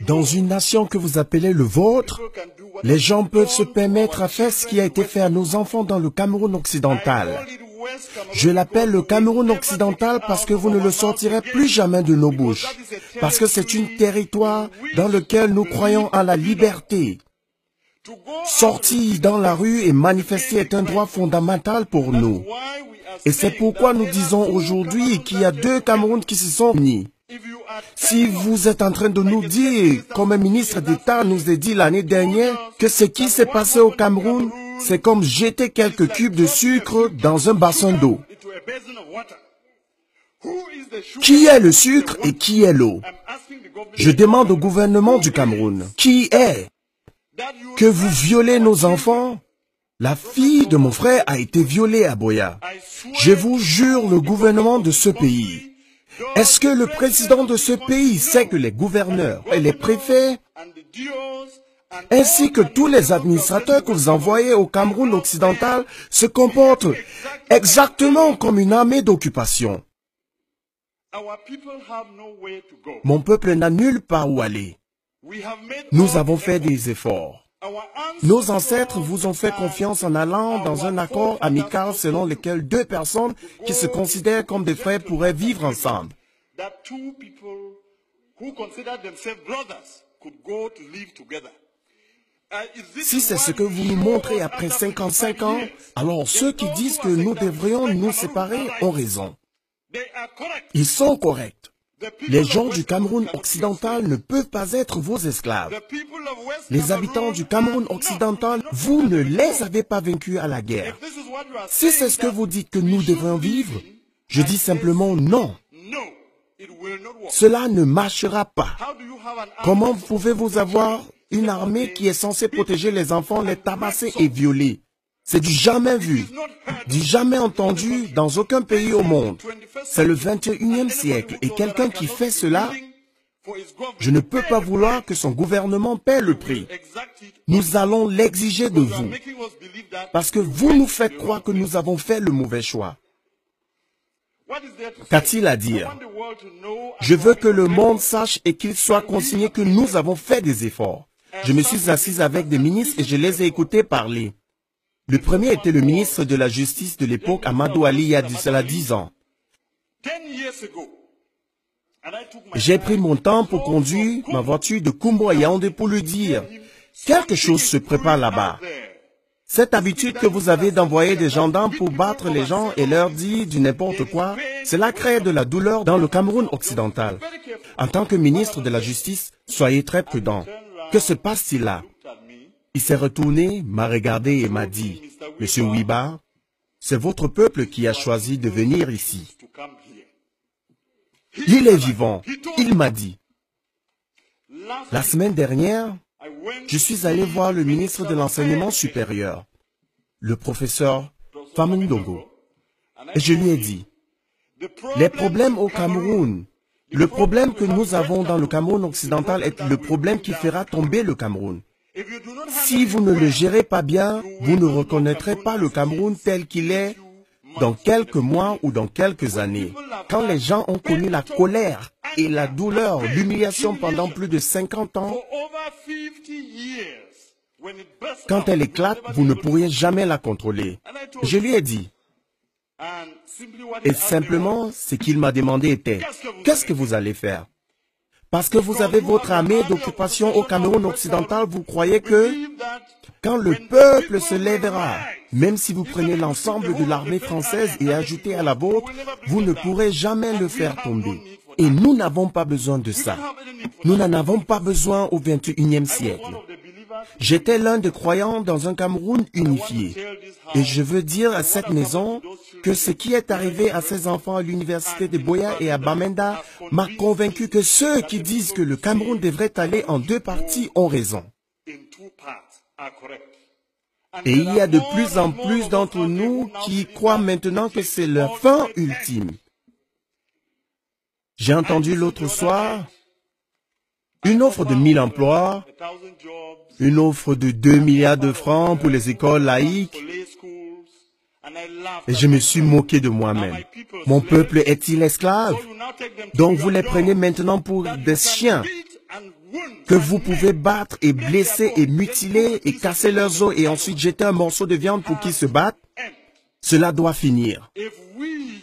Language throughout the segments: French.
Dans une nation que vous appelez le vôtre, les gens peuvent se permettre à faire ce qui a été fait à nos enfants dans le Cameroun occidental. Je l'appelle le Cameroun occidental parce que vous ne le sortirez plus jamais de nos bouches. Parce que c'est un territoire dans lequel nous croyons à la liberté. Sortir dans la rue et manifester est un droit fondamental pour nous. Et c'est pourquoi nous disons aujourd'hui qu'il y a deux Camerouns qui se sont unis. Si vous êtes en train de nous dire, comme un ministre d'État nous a dit l'année dernière, que ce qui s'est passé au Cameroun, c'est comme jeter quelques cubes de sucre dans un bassin d'eau. Qui est le sucre et qui est l'eau? Je demande au gouvernement du Cameroun, qui est? Que vous violez nos enfants? La fille de mon frère a été violée à Boya. Je vous jure, le gouvernement de ce pays. Est-ce que le président de ce pays sait que les gouverneurs et les préfets, ainsi que tous les administrateurs que vous envoyez au Cameroun occidental, se comportent exactement comme une armée d'occupation? Mon peuple n'a nulle part où aller. Nous avons fait des efforts. Nos ancêtres vous ont fait confiance en allant dans un accord amical selon lequel deux personnes qui se considèrent comme des frères pourraient vivre ensemble. Si c'est ce que vous nous montrez après 55 ans, alors ceux qui disent que nous devrions nous séparer ont raison. Ils sont corrects. Les gens du Cameroun occidental ne peuvent pas être vos esclaves. Les habitants du Cameroun occidental, vous ne les avez pas vaincus à la guerre. Si c'est ce que vous dites que nous devrions vivre, je dis simplement non. Cela ne marchera pas. Comment pouvez-vous avoir une armée qui est censée protéger les enfants, les tabasser et violer? C'est du jamais vu, du jamais entendu dans aucun pays au monde. C'est le 21e siècle et quelqu'un qui fait cela, je ne peux pas vouloir que son gouvernement paie le prix. Nous allons l'exiger de vous, parce que vous nous faites croire que nous avons fait le mauvais choix. Qu'a-t-il à dire? Je veux que le monde sache et qu'il soit consigné que nous avons fait des efforts. Je me suis assise avec des ministres et je les ai écoutés parler. Le premier était le ministre de la Justice de l'époque, Amadou Ali, il y a de cela 10 ans. J'ai pris mon temps pour conduire ma voiture de Kumbo à Yaoundé pour lui dire, quelque chose se prépare là-bas. Cette habitude que vous avez d'envoyer des gendarmes pour battre les gens et leur dire du n'importe quoi, cela crée de la douleur dans le Cameroun occidental. En tant que ministre de la Justice, soyez très prudent. Que se passe-t-il là? Il s'est retourné, m'a regardé et m'a dit, « Monsieur Wiba, c'est votre peuple qui a choisi de venir ici. » Il est vivant. Il m'a dit. La semaine dernière, je suis allé voir le ministre de l'Enseignement supérieur, le professeur Famundongo, et je lui ai dit, les problèmes au Cameroun, le problème que nous avons dans le Cameroun occidental est le problème qui fera tomber le Cameroun. Si vous ne le gérez pas bien, vous ne reconnaîtrez pas le Cameroun tel qu'il est dans quelques mois ou dans quelques années. Quand les gens ont connu la colère et la douleur, l'humiliation pendant plus de 50 ans, quand elle éclate, vous ne pourriez jamais la contrôler. Je lui ai dit, et simplement, ce qu'il m'a demandé était, qu'est-ce que vous allez faire? Parce que vous avez votre armée d'occupation au Cameroun occidental, vous croyez que quand le peuple se lèvera, même si vous prenez l'ensemble de l'armée française et ajoutez à la vôtre, vous ne pourrez jamais le faire tomber. Et nous n'avons pas besoin de ça. Nous n'en avons pas besoin au 21e siècle. J'étais l'un des croyants dans un Cameroun unifié. Et je veux dire à cette maison que ce qui est arrivé à ces enfants à l'université de Boya et à Bamenda m'a convaincu que ceux qui disent que le Cameroun devrait aller en deux parties ont raison. Et il y a de plus en plus d'entre nous qui croient maintenant que c'est leur fin ultime. J'ai entendu l'autre soir une offre de 1000 emplois, une offre de 2 milliards de francs pour les écoles laïques. Et je me suis moqué de moi-même. Mon peuple est-il esclave? Donc vous les prenez maintenant pour des chiens que vous pouvez battre et blesser et mutiler et casser leurs os et ensuite jeter un morceau de viande pour qu'ils se battent? Cela doit finir.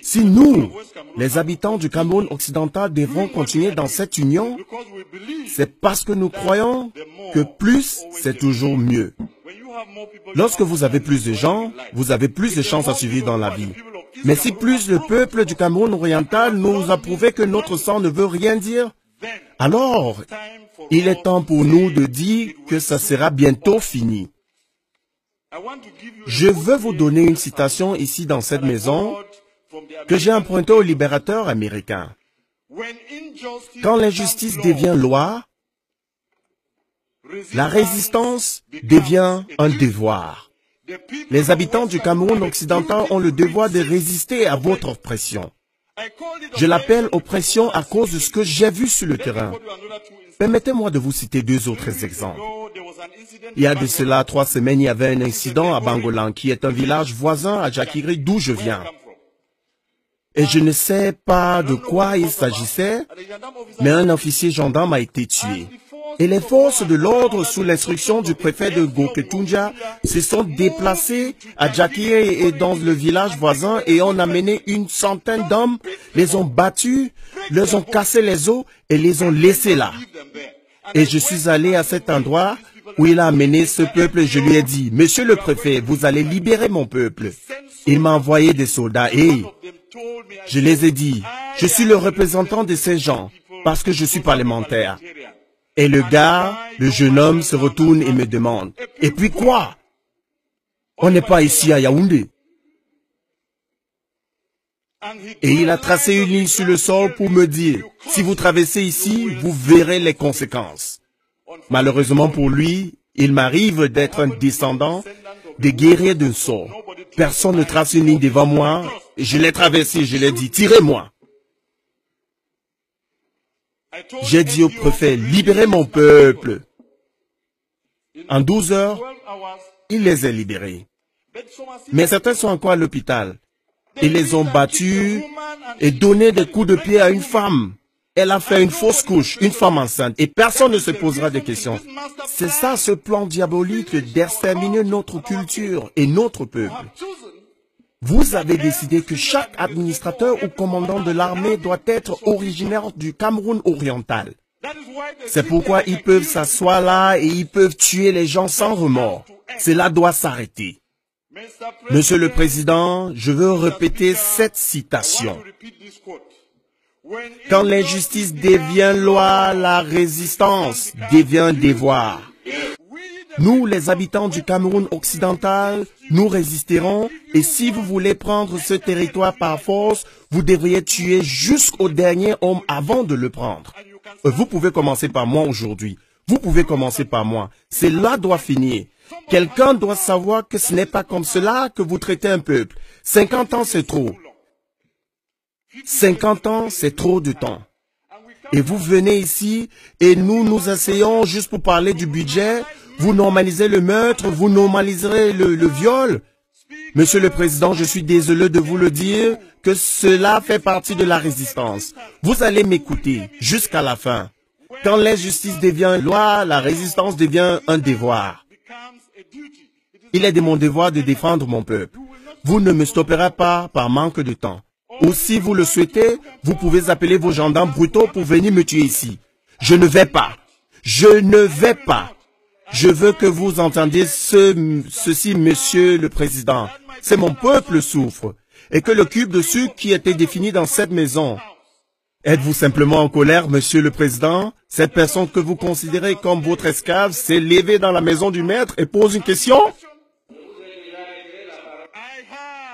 Si nous, les habitants du Cameroun occidental, devons continuer dans cette union, c'est parce que nous croyons que plus, c'est toujours mieux. Lorsque vous avez plus de gens, vous avez plus de chances à survivre dans la vie. Mais si plus le peuple du Cameroun oriental nous a prouvé que notre sang ne veut rien dire, alors il est temps pour nous de dire que ça sera bientôt fini. Je veux vous donner une citation ici dans cette maison que j'ai empruntée au libérateur américain. Quand l'injustice devient loi, la résistance devient un devoir. Les habitants du Cameroun occidental ont le devoir de résister à votre oppression. Je l'appelle oppression à cause de ce que j'ai vu sur le terrain. Permettez-moi de vous citer deux autres exemples. Il y a de cela 3 semaines, il y avait un incident à Bangolan, qui est un village voisin à Jakiri, d'où je viens. Et je ne sais pas de quoi il s'agissait, mais un officier gendarme a été tué. Et les forces de l'ordre, sous l'instruction du préfet de Goketunja, se sont déplacées à Jakiri et dans le village voisin et ont amené une centaine d'hommes, les ont battus, leur ont cassé les os et les ont laissés là. Et je suis allé à cet endroit où il a amené ce peuple et je lui ai dit, « Monsieur le préfet, vous allez libérer mon peuple. » Il m'a envoyé des soldats et je les ai dit, « Je suis le représentant de ces gens parce que je suis parlementaire. » Et le gars, le jeune homme, se retourne et me demande, « Et puis quoi? On n'est pas ici à Yaoundé. » Et il a tracé une ligne sur le sol pour me dire, « Si vous traversez ici, vous verrez les conséquences. » Malheureusement pour lui, il m'arrive d'être un descendant des guerriers d'un sort. Personne ne trace une ligne devant moi. Je l'ai traversé, je l'ai dit, « Tirez-moi. » J'ai dit au préfet, « Libérez mon peuple. » En 12 heures, il les a libérés. Mais certains sont encore à l'hôpital. Ils les ont battus et donné des coups de pied à une femme. Elle a fait une fausse couche, une femme enceinte, et personne ne se posera des questions. C'est ça ce plan diabolique d'exterminer notre culture et notre peuple. Vous avez décidé que chaque administrateur ou commandant de l'armée doit être originaire du Cameroun oriental. C'est pourquoi ils peuvent s'asseoir là et ils peuvent tuer les gens sans remords. Cela doit s'arrêter. Monsieur le Président, je veux répéter cette citation. Quand l'injustice devient loi, la résistance devient devoir. Nous, les habitants du Cameroun occidental, nous résisterons et si vous voulez prendre ce territoire par force, vous devriez tuer jusqu'au dernier homme avant de le prendre. Vous pouvez commencer par moi aujourd'hui. Vous pouvez commencer par moi. Cela doit finir. Quelqu'un doit savoir que ce n'est pas comme cela que vous traitez un peuple. 50 ans, c'est trop. 50 ans, c'est trop de temps. Et vous venez ici et nous asseyons juste pour parler du budget. Vous normalisez le meurtre, vous normaliserez le viol. Monsieur le Président, je suis désolé de vous le dire que cela fait partie de la résistance. Vous allez m'écouter jusqu'à la fin. Quand l'injustice devient loi, la résistance devient un devoir. Il est de mon devoir de défendre mon peuple. Vous ne me stopperez pas par manque de temps. Ou si vous le souhaitez, vous pouvez appeler vos gendarmes brutaux pour venir me tuer ici. Je ne vais pas. Je ne vais pas. Je veux que vous entendiez ceci, Monsieur le Président. C'est mon peuple souffre. Et que le cube de sucre qui était défini dans cette maison. Êtes-vous simplement en colère, Monsieur le Président? Cette personne que vous considérez comme votre esclave s'est levée dans la maison du maître et pose une question?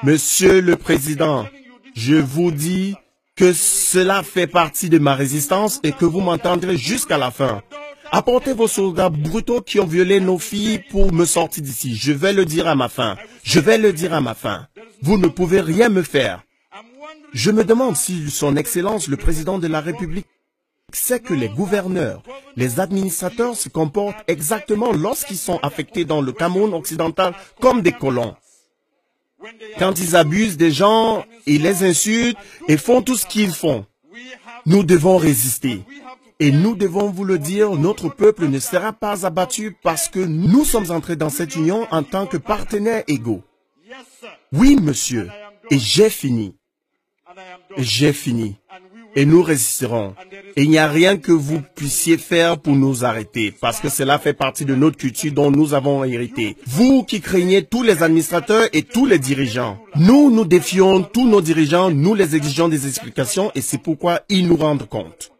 Monsieur le Président, je vous dis que cela fait partie de ma résistance et que vous m'entendrez jusqu'à la fin. Apportez vos soldats brutaux qui ont violé nos filles pour me sortir d'ici. Je vais le dire à ma fin. Je vais le dire à ma fin. Vous ne pouvez rien me faire. Je me demande si son Excellence, le Président de la République, sait que les gouverneurs, les administrateurs se comportent exactement lorsqu'ils sont affectés dans le Cameroun occidental comme des colons. Quand ils abusent des gens, ils les insultent et font tout ce qu'ils font, nous devons résister. Et nous devons vous le dire, notre peuple ne sera pas abattu parce que nous sommes entrés dans cette union en tant que partenaires égaux. Oui, monsieur. Et j'ai fini. J'ai fini. Et nous résisterons. Et il n'y a rien que vous puissiez faire pour nous arrêter, parce que cela fait partie de notre culture dont nous avons hérité. Vous qui craignez tous les administrateurs et tous les dirigeants, nous défions tous nos dirigeants, nous les exigeons des explications et c'est pourquoi ils nous rendent compte.